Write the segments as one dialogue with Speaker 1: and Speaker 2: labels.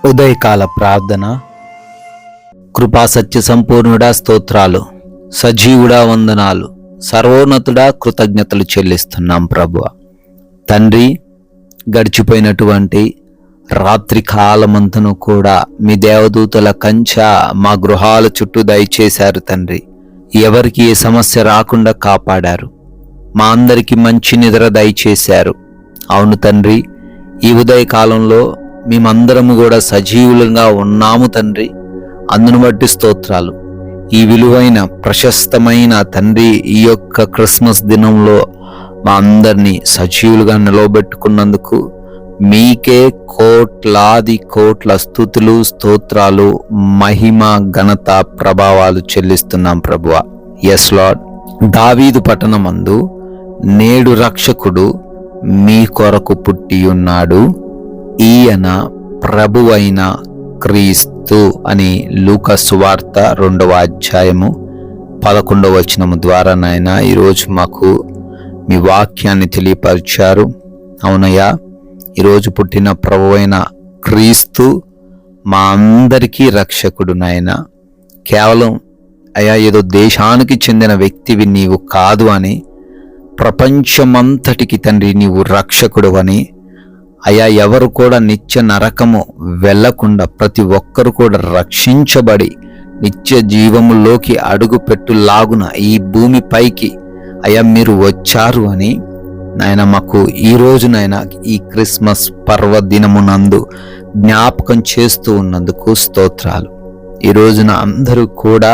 Speaker 1: ఉదయకాల ప్రార్థన. కృపా సత్య సంపూర్ణుడా స్తోత్రాలు, సజీవుడా వందనాలు, సర్వోన్నతుడా కృతజ్ఞతలు చెల్లిస్తున్నాం ప్రభువా. తండ్రి, గడిచిపోయినటువంటి రాత్రి కాలమంతను కూడా మీ దేవదూతల కంచె మా గృహాల చుట్టూ దయచేశారు తండ్రి. ఎవరికి ఏ సమస్య రాకుండా కాపాడారు. మా అందరికీ మంచి నిద్ర దయచేశారు. అవును తండ్రి, ఈ ఉదయకాలంలో మేమందరము కూడా సజీవులంగా ఉన్నాము తండ్రి. అందును బట్టి స్తోత్రాలు. ఈ విలువైన ప్రశస్తమైన తండ్రి, ఈ యొక్క క్రిస్మస్ దినంలో మా అందరినీ సజీవులుగా నిలవబెట్టుకున్నందుకు మీకే కోట్లాది కోట్ల స్తుతులు, స్తోత్రాలు, మహిమ, ఘనత, ప్రభావాలు చెల్లిస్తున్నాం ప్రభువా. Yes lord. దావీదు పట్టణమందు నేడు రక్షకుడు మీ కొరకు పుట్టి ఉన్నాడు, ఈయన ప్రభువైన క్రీస్తు అని లూకా సువార్త 2వ అధ్యాయము 11వ వచనము ద్వారా నాయన ఈరోజు మాకు మీ వాక్యాన్ని తెలియపరిచారు. అవునయ్యా, ఈరోజు పుట్టిన ప్రభువైన క్రీస్తు మా అందరికీ రక్షకుడు నాయన. కేవలం అయ్యా ఏదో దేశానికి చెందిన వ్యక్తివి నీవు కాదు అని, ప్రపంచమంతటికి తండ్రి నీవు రక్షకుడు అని, అయ్యా ఎవరు కూడా నిత్య నరకము వెళ్లకుండా ప్రతి ఒక్కరు కూడా రక్షించబడి నిత్య జీవములోకి అడుగు పెట్టులాగున ఈ భూమిపైకి అయ్యా మీరు వచ్చారు అని నాయన మాకు ఈ రోజు నాయన ఈ క్రిస్మస్ పర్వదినమునందు జ్ఞాపకం చేస్తూ ఉన్నందుకు స్తోత్రాలు. ఈ రోజున అందరూ కూడా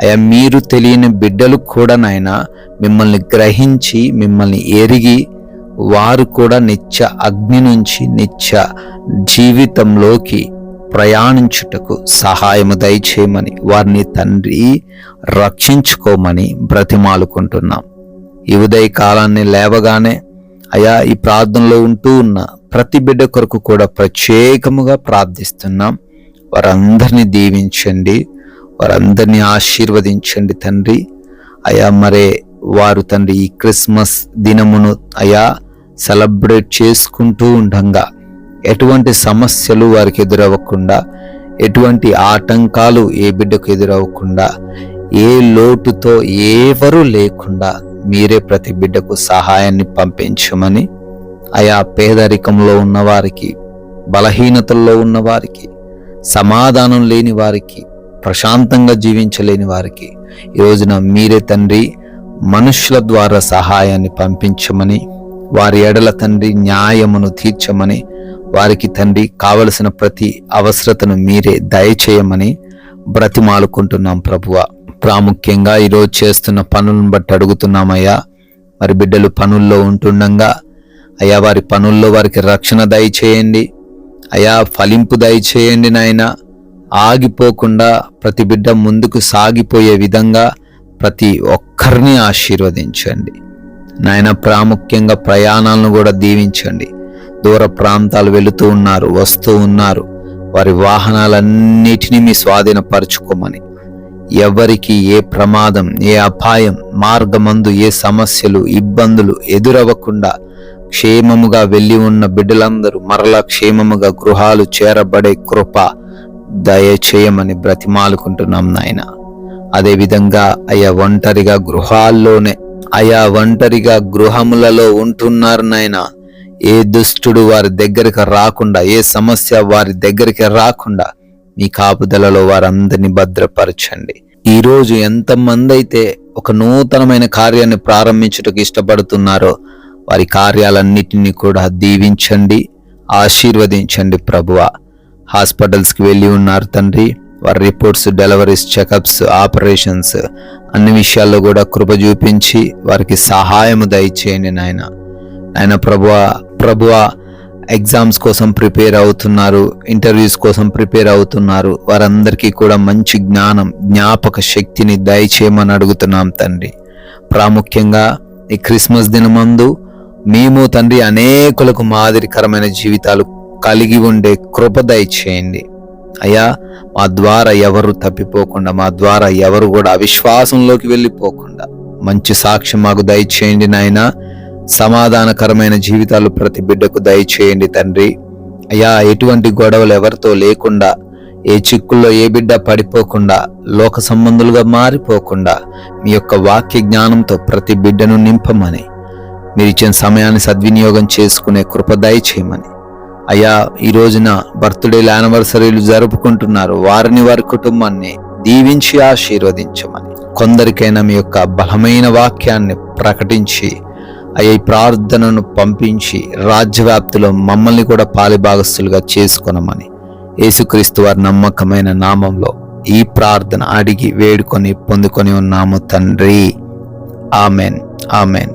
Speaker 1: అయ్యా మీరు తెలియని బిడ్డలు కూడా నాయన మిమ్మల్ని గ్రహించి మిమ్మల్ని ఎరిగి వారు కూడా నిత్య అగ్ని నుంచి నిత్య జీవితంలోకి ప్రయాణించుటకు సహాయము దయచేయమని, వారిని తండ్రి రక్షించుకోమని బ్రతిమాలుకుంటున్నాం. ఈ ఉదయ కాలాన్ని లేవగానే అయా ఈ ప్రార్థనలో ఉంటూ ఉన్న ప్రతి బిడ్డ కొరకు కూడా ప్రత్యేకముగా ప్రార్థిస్తున్నాం. వారందరినీ దీవించండి, వారందరినీ ఆశీర్వదించండి తండ్రి. అయా మరే వారు తండ్రి ఈ క్రిస్మస్ దినమును అయా సెలబ్రేట్ చేసుకుంటూ ఉండగా ఎటువంటి సమస్యలు వారికి ఎదురవ్వకుండా, ఎటువంటి ఆటంకాలు ఏ బిడ్డకు ఎదురవ్వకుండా, ఏ లోటుతో ఎవరు లేకుండా మీరే ప్రతి బిడ్డకు సహాయాన్ని పంపించమని, అయా పేదరికంలో ఉన్నవారికి, బలహీనతల్లో ఉన్నవారికి, సమాధానం లేని వారికి, ప్రశాంతంగా జీవించలేని వారికి ఈ రోజున మీరే తండ్రి మనుషుల ద్వారా సహాయాన్ని పంపించమని, వారి ఎడల తండ్రి న్యాయమును తీర్చమని, వారికి తండ్రి కావలసిన ప్రతి అవసరతను మీరే దయచేయమని బ్రతిమాలుకుంటున్నాం ప్రభువా. ప్రాముఖ్యంగా ఈరోజు చేస్తున్న పనులను బట్టి అడుగుతున్నామయ్యా. మరి బిడ్డలు పనుల్లో ఉంటుండగా అయ్యా వారి పనుల్లో వారికి రక్షణ దయచేయండి అయ్యా, ఫలింపు దయచేయండి నాయన. ఆగిపోకుండా ప్రతి బిడ్డ ముందుకు సాగిపోయే విధంగా ప్రతి ఒక్కరిని ఆశీర్వదించండి నాయన. ప్రాముఖ్యంగా ప్రయాణాలను కూడా దీవించండి. దూర ప్రాంతాలు వెళుతూ ఉన్నారు, వస్తూ ఉన్నారు, వారి వాహనాలన్నిటినీ మీ స్వాధీనపరచుకోమని, ఎవరికి ఏ ప్రమాదం, ఏ అపాయం, మార్గమందు ఏ సమస్యలు, ఇబ్బందులు ఎదురవ్వకుండా క్షేమముగా వెళ్ళి ఉన్న బిడ్డలందరూ మరలా క్షేమముగా గృహాలు చేరబడే కృప దయచేయమని బ్రతిమాలుకుంటున్నాం నాయన. అదేవిధంగా అయ్యా ఒంటరిగా గృహాల్లోనే ఒంటరిగా గృహములలో ఉంటున్నారు నాయన. ఏ దుష్టుడు వారి దగ్గరికి రాకుండా, ఏ సమస్య వారి దగ్గరికి రాకుండా మీ కాపుదలలో వారందరినీ భద్రపరచండి. ఈరోజు ఎంతమంది అయితే ఒక నూతనమైన కార్యాన్ని ప్రారంభించుటకు ఇష్టపడుతున్నారో వారి కార్యాలన్నిటినీ కూడా దీవించండి, ఆశీర్వదించండి ప్రభువా. హాస్పిటల్స్కి వెళ్ళి ఉన్నారు తండ్రి, వారి రిపోర్ట్స్, డెలివరీస్, చెకప్స్, ఆపరేషన్స్ అన్ని విషయాల్లో కూడా కృప చూపించి వారికి సహాయము దయచేయండి నాయన. ఆయన ప్రభువా ఎగ్జామ్స్ కోసం ప్రిపేర్ అవుతున్నారు, ఇంటర్వ్యూస్ కోసం ప్రిపేర్ అవుతున్నారు, వారందరికీ కూడా మంచి జ్ఞానం, జ్ఞాపక శక్తిని దయచేయమని అడుగుతున్నాం తండ్రి. ప్రాముఖ్యంగా ఈ క్రిస్మస్ దినమందు మేము తండ్రి అనేకులకు మాదిరికరమైన జీవితాలు కలిగి ఉండే కృప దయచేయండి అయ్యా. మా ద్వారా ఎవరు తప్పిపోకుండా, మా ద్వారా ఎవరు కూడా అవిశ్వాసంలోకి వెళ్ళిపోకుండా మంచి సాక్ష్యం మాకు దయచేయండి నాయన. సమాధానకరమైన జీవితాలు ప్రతి బిడ్డకు దయచేయండి తండ్రి. అయ్యా ఎటువంటి గొడవలు ఎవరితో లేకుండా, ఏ చిక్కుల్లో ఏ బిడ్డ పడిపోకుండా, లోక సంబంధులుగా మారిపోకుండా మీ యొక్క వాక్య జ్ఞానంతో ప్రతి బిడ్డను నింపమని, మీరు ఇచ్చిన సమయాన్ని సద్వినియోగం చేసుకునే కృప దయచేయమని. అయ్యా ఈ రోజున బర్త్డేలు యానివర్సరీలు జరుపుకుంటున్నారు, వారిని వారి కుటుంబాన్ని దీవించి ఆశీర్వదించమని. కొందరికైనా మీ యొక్క బలమైన వాక్యాన్ని ప్రకటించి అయ్యా ఈ ప్రార్థనను పంపించి రాజ్యవ్యాప్తిలో మమ్మల్ని కూడా పాలిభాగస్తులుగా చేసుకొనమని యేసుక్రీస్తు వారి నమ్మకమైన నామంలో ఈ ప్రార్థన అడిగి వేడుకొని పొందుకొని ఉన్నాము తండ్రి. Amen, amen.